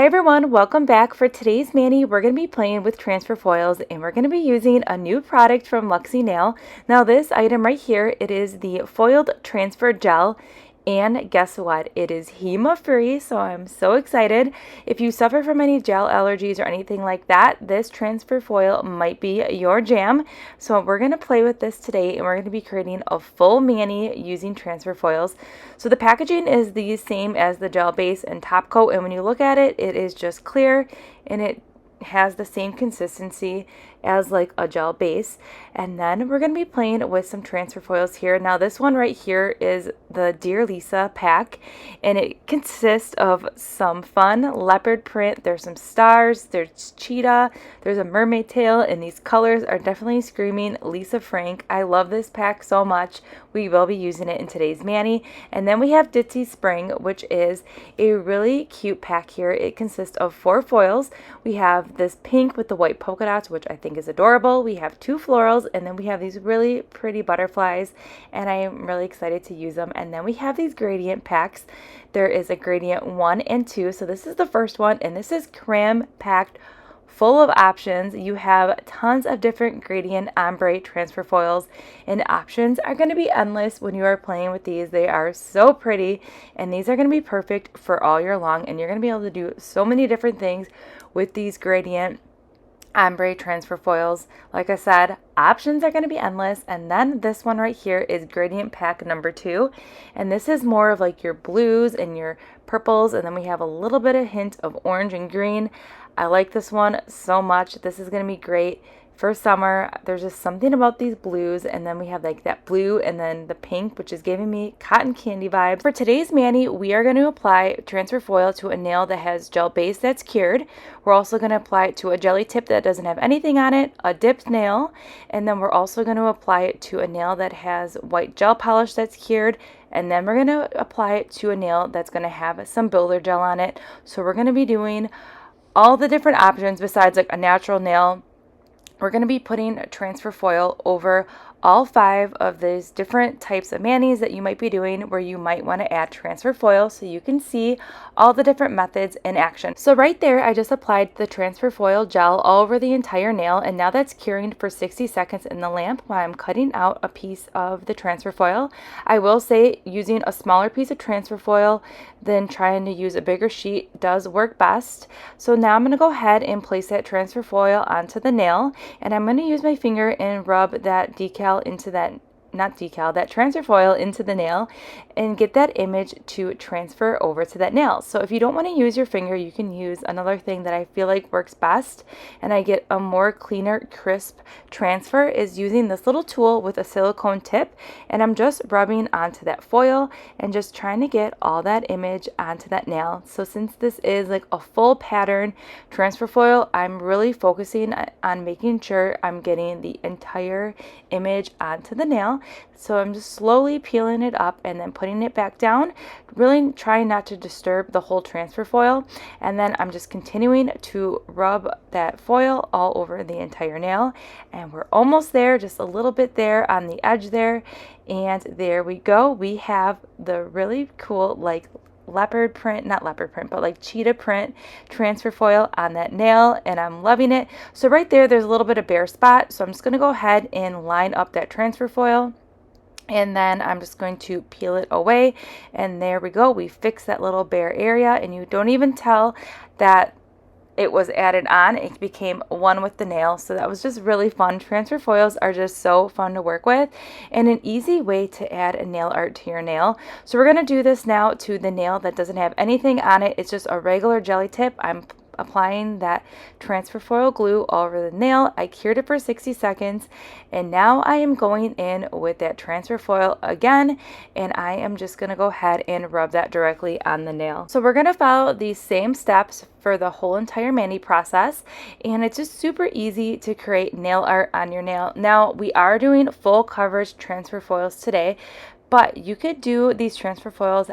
Hi everyone, welcome back. For today's mani, we're going to be playing with transfer foils and we're going to be using a new product from Luxie Nail. Now this item right here, it is the foiled transfer gel. And guess what? It is HEMA free, so I'm so excited. If you suffer from any gel allergies or anything like that, this transfer foil might be your jam. So we're going to play with this today and we're going to be creating a full mani using transfer foils. So the packaging is the same as the gel base and top coat, and when you look at it, it is just clear and it has the same consistency as like a gel base. And then we're going to be playing with some transfer foils here. Now this one right here is the Dear Lisa pack, and it consists of some fun leopard print. There's some stars, there's cheetah, there's a mermaid tail, and these colors are definitely screaming Lisa Frank. I love this pack so much. We will be using it in today's mani. And then we have Ditzy Spring, which is a really cute pack here. It consists of 4 foils. We have this pink with the white polka dots, which I think is adorable. We have 2 florals, and then we have these really pretty butterflies, and I am really excited to use them. And then we have these gradient packs. There is a gradient 1 and 2, so this is the first one, and this is cram packed full of options. You have tons of different gradient ombre transfer foils, and options are going to be endless when you are playing with these. They are so pretty, and these are going to be perfect for all year long, and you're going to be able to do so many different things with these gradient ombre transfer foils. Like I said, options are going to be endless. And then this one right here is gradient pack number 2, and this is more of like your blues and your purples, and then we have a little bit of hint of orange and green. I like this one so much. This is going to be great for summer. There's just something about these blues, and then we have like that blue and then the pink, which is giving me cotton candy vibes. For today's mani, we are going to apply transfer foil to a nail that has gel base that's cured. We're also going to apply it to a jelly tip that doesn't have anything on it, a dipped nail, and then we're also going to apply it to a nail that has white gel polish that's cured. And then we're going to apply it to a nail that's going to have some builder gel on it. So we're going to be doing all the different options besides like a natural nail. We're going to be putting transfer foil over all 5 of these different types of manis that you might be doing, where you might want to add transfer foil so you can see all the different methods in action. So right there, I just applied the transfer foil gel all over the entire nail, and now that's curing for 60 seconds in the lamp while I'm cutting out a piece of the transfer foil. I will say using a smaller piece of transfer foil than trying to use a bigger sheet does work best. So now I'm going to go ahead and place that transfer foil onto the nail, and I'm going to use my finger and rub that that transfer foil into the nail and get that image to transfer over to that nail. So if you don't want to use your finger, you can use another thing that I feel like works best, and I get a more cleaner, crisp transfer, is using this little tool with a silicone tip, and I'm just rubbing onto that foil and just trying to get all that image onto that nail. So since this is like a full pattern transfer foil, I'm really focusing on making sure I'm getting the entire image onto the nail. So I'm just slowly peeling it up and then putting it back down, really trying not to disturb the whole transfer foil. And then I'm just continuing to rub that foil all over the entire nail, and we're almost there, just a little bit there on the edge there. And there we go. We have the really cool like leopard print, not leopard print, but like cheetah print transfer foil on that nail, and I'm loving it. So right there's a little bit of bare spot, so I'm just going to go ahead and line up that transfer foil, and then I'm just going to peel it away, and there we go. We fixed that little bare area, and you don't even tell that it was added on. It became one with the nail, so that was just really fun. Transfer foils are just so fun to work with and an easy way to add a nail art to your nail. So we're going to do this now to the nail that doesn't have anything on it. It's just a regular jelly tip. I'm applying that transfer foil glue all over the nail. I cured it for 60 seconds, and now I am going in with that transfer foil again, and I am just going to go ahead and rub that directly on the nail. So we're going to follow these same steps for the whole entire mani process, and it's just super easy to create nail art on your nail. Now we are doing full coverage transfer foils today, but you could do these transfer foils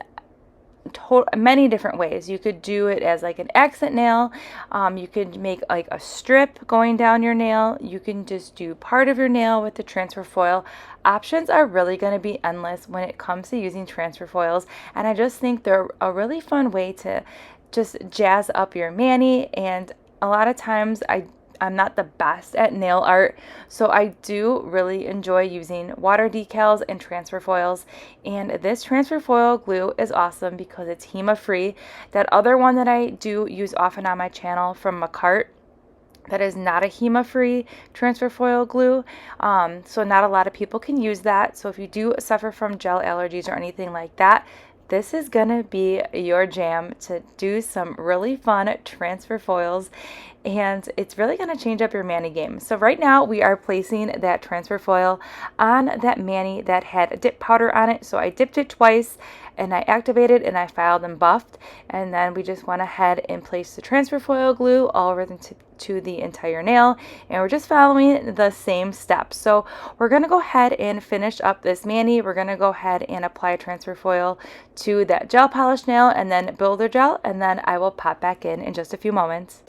many different ways. You could do it as like an accent nail. You could make like a strip going down your nail. You can just do part of your nail with the transfer foil. Options are really going to be endless when it comes to using transfer foils, and I just think they're a really fun way to just jazz up your mani. And a lot of times I'm not the best at nail art, so I do really enjoy using water decals and transfer foils. And this transfer foil glue is awesome because it's HEMA free. That other one that I do use often on my channel from Macart, that is not a HEMA free transfer foil glue, so not a lot of people can use that. So if you do suffer from gel allergies or anything like that, this is gonna be your jam to do some really fun transfer foils, and it's really gonna change up your mani game. So right now we are placing that transfer foil on that mani that had a dip powder on it. So I dipped it twice and I activated and I filed and buffed, and then we just went ahead and placed the transfer foil glue all over to the entire nail, and we're just following the same steps. So we're going to go ahead and finish up this mani. We're going to go ahead and apply transfer foil to that gel polish nail and then builder gel, and then I will pop back in just a few moments.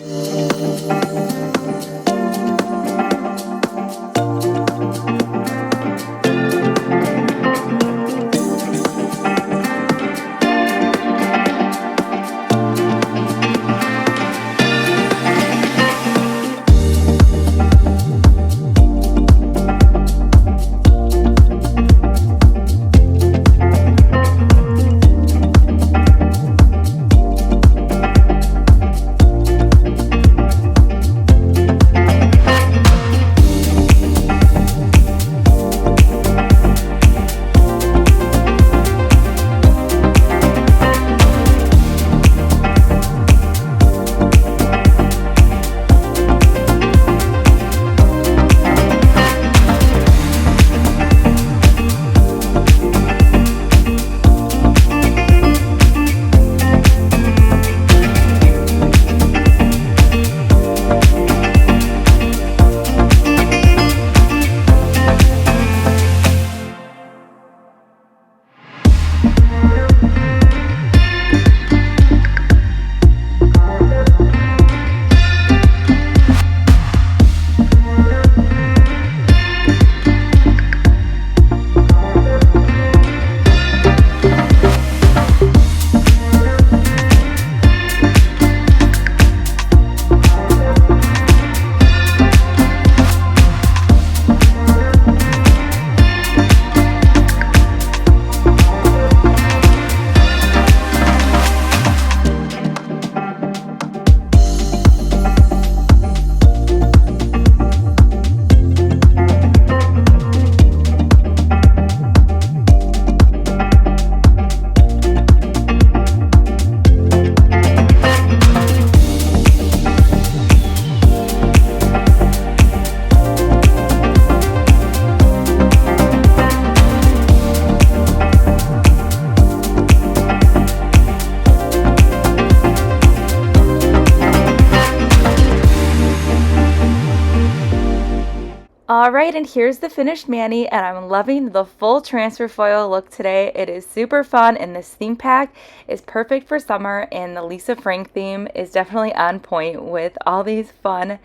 Alright, and here's the finished mani, and I'm loving the full transfer foil look today. It is super fun, and this theme pack is perfect for summer, and the Lisa Frank theme is definitely on point with all these fun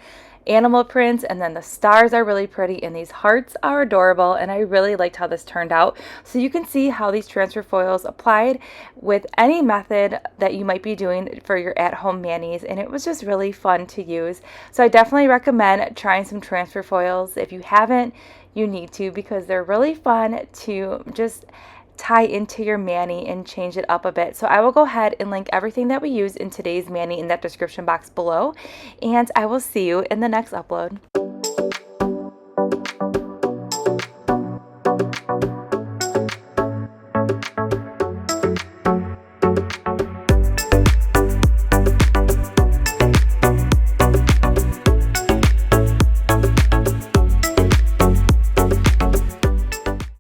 animal prints, and then the stars are really pretty, and these hearts are adorable, and I really liked how this turned out. So you can see how these transfer foils applied with any method that you might be doing for your at-home manis, and it was just really fun to use. So I definitely recommend trying some transfer foils. If you haven't, you need to, because they're really fun to just tie into your mani and change it up a bit. So I will go ahead and link everything that we use in today's mani in that description box below, and I will see you in the next upload.